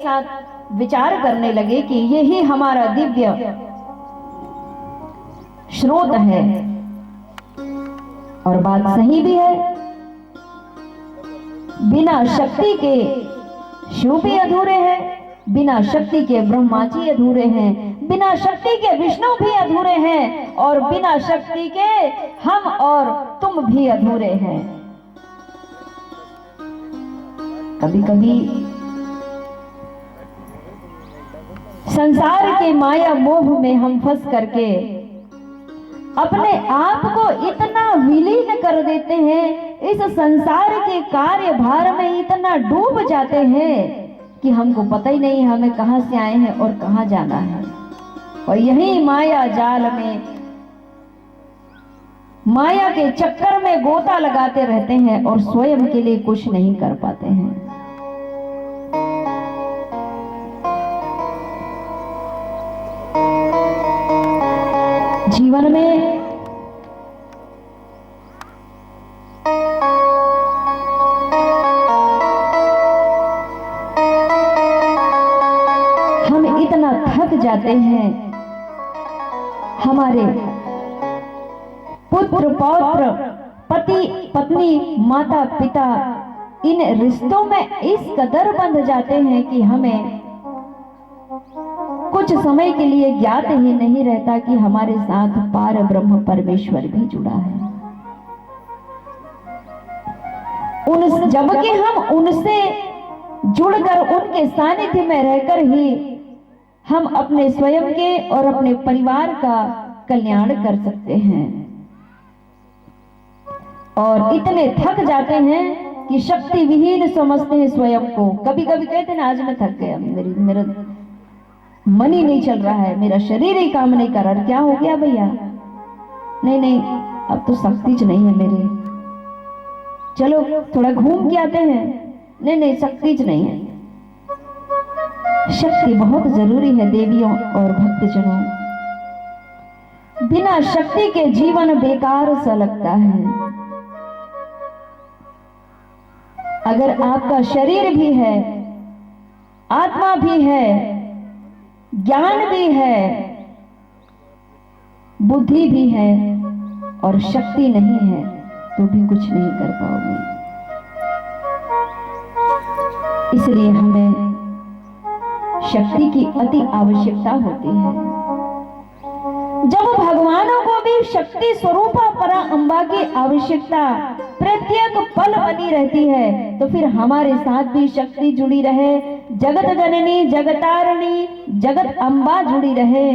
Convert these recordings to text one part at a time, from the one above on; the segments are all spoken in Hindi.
साथ विचार करने लगे कि यही हमारा दिव्य स्रोत है। और बात सही भी है, बिना शक्ति के शिव भी अधूरे हैं, बिना शक्ति के ब्रह्मा जी अधूरे हैं, बिना शक्ति के विष्णु भी अधूरे हैं, और बिना शक्ति के हम और तुम भी अधूरे हैं। कभी कभी संसार के माया मोह में हम फंस करके अपने आप को इतना विलीन कर देते हैं, इस संसार के कार्य भार में इतना डूब जाते हैं कि हमको पता ही नहीं हमें कहां से आए हैं और कहां जाना है। और यही माया जाल में, माया के चक्कर में गोता लगाते रहते हैं और स्वयं के लिए कुछ नहीं कर पाते हैं। जीवन में हम इतना थक जाते हैं, हमारे पुत्र पौत्र पति पत्नी माता पिता इन रिश्तों में इस कदर बंध जाते हैं कि हमें कुछ समय के लिए ज्ञात ही नहीं रहता कि हमारे साथ पार ब्रह्म परमेश्वर भी जुड़ा है। जबकि हम उनसे जुड़कर उनके सानिध्य में रहकर ही हम अपने स्वयं के और अपने परिवार का कल्याण कर सकते हैं। और इतने थक जाते हैं कि शक्ति विहीन समझते हैं स्वयं को। कभी कभी कहते हैं आज मैं थक गया, मेरा मन ही नहीं चल रहा है, मेरा शरीर ही काम नहीं कर रहा। क्या हो गया भैया? नहीं, अब तो शक्ति नहीं है मेरे, चलो थोड़ा घूम के आते हैं। नहीं, शक्ति नहीं है। शक्ति बहुत जरूरी है देवियों और भक्तजनों। बिना शक्ति के जीवन बेकार सा लगता है। अगर आपका शरीर भी है, आत्मा भी है, ज्ञान भी है, बुद्धि भी है और शक्ति नहीं है तो भी कुछ नहीं कर पाओगे। इसलिए हमें शक्ति की अति आवश्यकता होती है। जब भगवानों को भी शक्ति स्वरूपा परा अम्बा की आवश्यकता प्रत्येक पल बनी रहती है, तो फिर हमारे साथ भी शक्ति जुड़ी रहे, जगत जननी जगतारिणी जगत अम्बा जुड़ी रहे।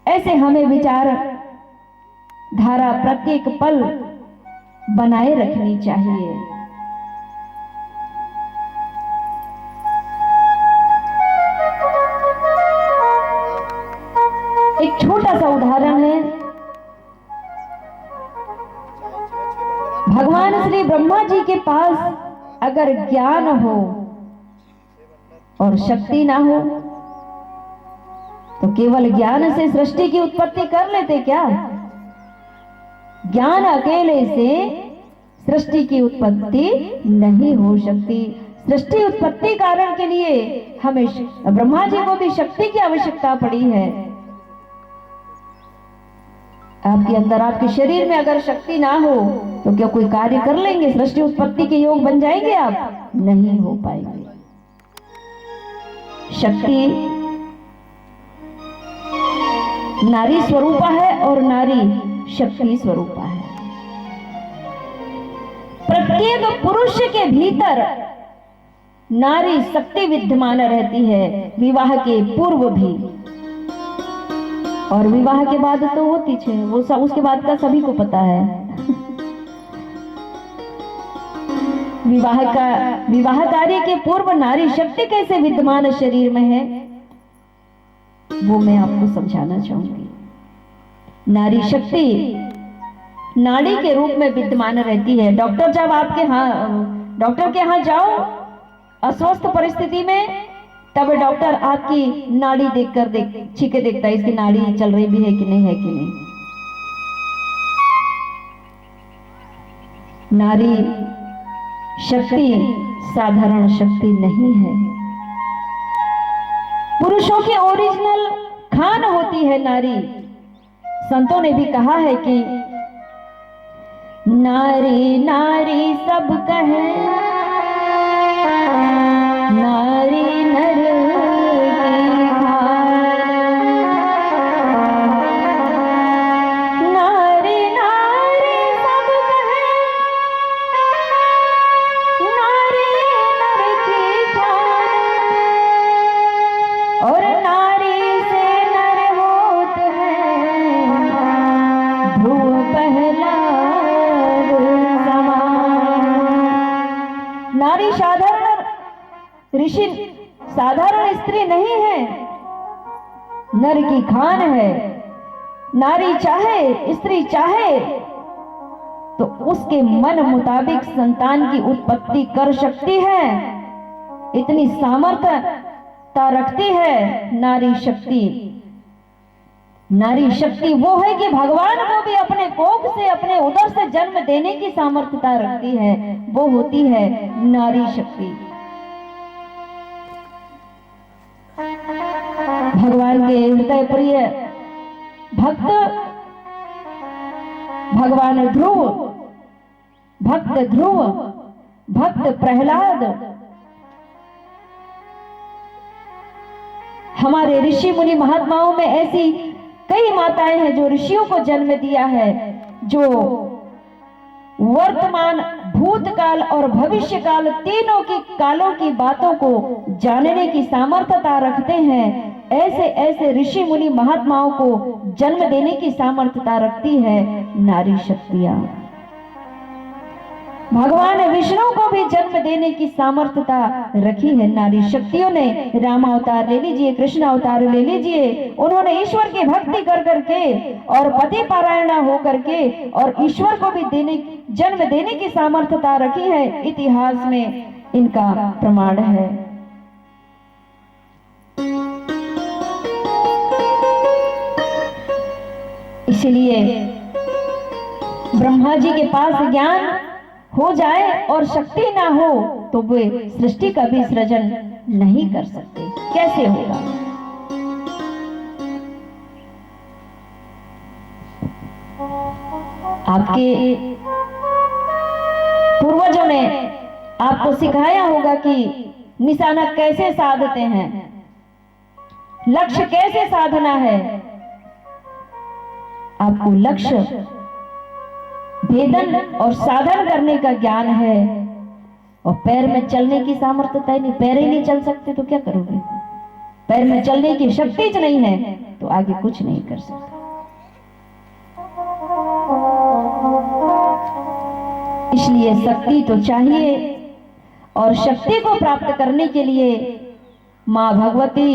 ऐसे हमें विचार धारा प्रत्येक पल बनाए रखनी चाहिए। एक छोटा सा उदाहरण है। भगवान श्री ब्रह्मा जी के पास अगर ज्ञान हो और शक्ति ना हो तो केवल ज्ञान से सृष्टि की उत्पत्ति कर लेते क्या? ज्ञान अकेले से सृष्टि की उत्पत्ति नहीं हो सकती। सृष्टि उत्पत्ति कारण के लिए हमें ब्रह्मा जी को भी शक्ति की आवश्यकता पड़ी है। आपके अंदर, आपके शरीर में अगर शक्ति ना हो तो क्या कोई कार्य कर लेंगे? सृष्टि उत्पत्ति के योग बन जाएंगे आप? नहीं हो पाएंगे। शक्ति नारी स्वरूपा है और नारी शक्ति स्वरूपा है। प्रत्येक पुरुष के भीतर नारी शक्ति विद्यमान रहती है, विवाह के पूर्व भी और विवाह के बाद तो होती है, वो सब उसके बाद का सभी को पता है। विवाह कार्य के पूर्व नारी शक्ति कैसे विद्यमान शरीर में है वो मैं आपको समझाना चाहूंगी। नारी शक्ति नाड़ी के रूप में विद्यमान रहती है। डॉक्टर जब आपके डॉक्टर के यहाँ जाओ अस्वस्थ परिस्थिति में, तब डॉक्टर आपकी नाड़ी देखकर छीके देखता है इसकी नाड़ी चल रही भी है कि नहीं है कि नहीं। नारी शक्ति साधारण शक्ति नहीं है। पुरुषों की ओरिजिनल खान होती है नारी। संतों ने भी कहा है कि नारी नारी सब कहे, नारी नर की खान, नारी नारी सब कहे, नारी नर की खान, और नारी से नर होत है ध्रुव पहला समान। नारी साधारण ऋषि, साधारण स्त्री नहीं है, नर की खान है। नारी चाहे, स्त्री चाहे तो उसके मन मुताबिक संतान की उत्पत्ति कर सकती है। इतनी सामर्थ्यता रखती है नारी शक्ति। नारी शक्ति वो है कि भगवान को भी अपने कोख से, अपने उदर से जन्म देने की सामर्थ्यता रखती है, वो होती है नारी शक्ति। भगवान के हृदय प्रिय भक्त भगवान ध्रुव, भक्त ध्रुव, भक्त प्रहलाद, हमारे ऋषि मुनि महात्माओं में ऐसी कई माताएं हैं जो ऋषियों को जन्म दिया है, जो वर्तमान, भूतकाल और भविष्य काल तीनों की कालों की बातों को जानने की सामर्थ्यता रखते हैं। ऐसे ऐसे ऋषि मुनि महात्माओं को जन्म देने की सामर्थ्यता रखती है नारी शक्तियां। भगवान विष्णु को भी जन्म देने की सामर्थ्यता रखी है नारी शक्तियों ने। राम अवतार ले लीजिए, कृष्ण अवतार ले लीजिए, उन्होंने ईश्वर की भक्ति कर करके और पति पारायणा हो करके और ईश्वर को भी जन्म देने की सामर्थ्यता रखी है। इतिहास में इनका प्रमाण है। इसलिए ब्रह्मा जी के पास ज्ञान हो जाए और शक्ति ना हो तो वे सृष्टि का भी सृजन नहीं कर सकते। कैसे होगा? आपके पूर्वजों ने आपको सिखाया होगा कि निशाना कैसे साधते हैं, लक्ष्य कैसे साधना है। आपको लक्ष्य भेदन और साधन करने का ज्ञान है, और पैर में चलने की सामर्थ्यता नहीं, पैर ही नहीं चल सकते तो क्या करोगे? पैर में चलने की शक्ति ज नहीं है तो आगे कुछ नहीं कर सकते। इसलिए शक्ति तो चाहिए, और शक्ति को प्राप्त करने के लिए मां भगवती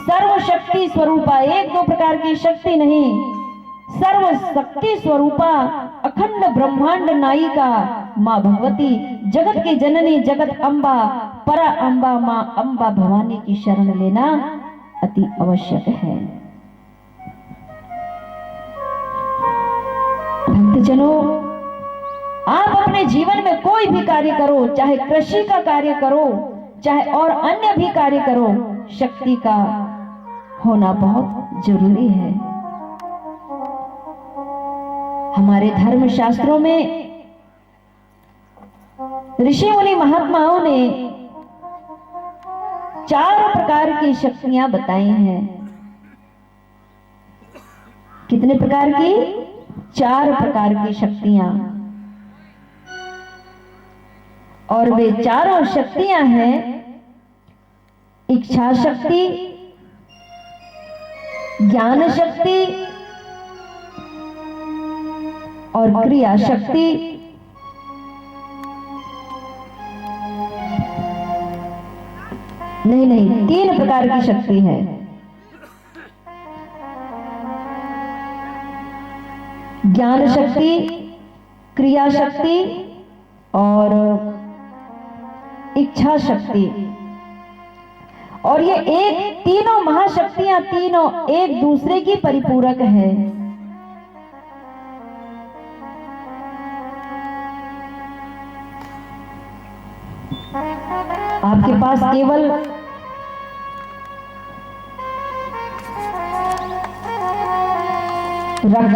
सर्वशक्ति स्वरूपा, एक दो प्रकार की शक्ति नहीं, सर्व शक्ति स्वरूपा अखंड ब्रह्मांड नायिका मां भगवती, जगत की जननी, जगत अम्बा, परा अम्बा, मां अम्बा भवानी की शरण लेना अति आवश्यक है। भक्तजनों, आप अपने जीवन में कोई भी कार्य करो, चाहे कृषि का कार्य करो, चाहे और अन्य भी कार्य करो, शक्ति का होना बहुत जरूरी है। हमारे धर्म शास्त्रों में ऋषि मुनि महात्माओं ने 4 प्रकार की शक्तियां बताई हैं। कितने प्रकार की? 4 प्रकार की शक्तियां। और वे चारों शक्तियां हैं इच्छा शक्ति, ज्ञान शक्ति और क्रिया शक्ति। नहीं, 3 प्रकार की शक्ति है। ज्ञान शक्ति, क्रिया शक्ति और इच्छा शक्ति। और ये तीनों महाशक्तियां तीनों एक दूसरे की परिपूरक है। आपके पास केवल रक्षा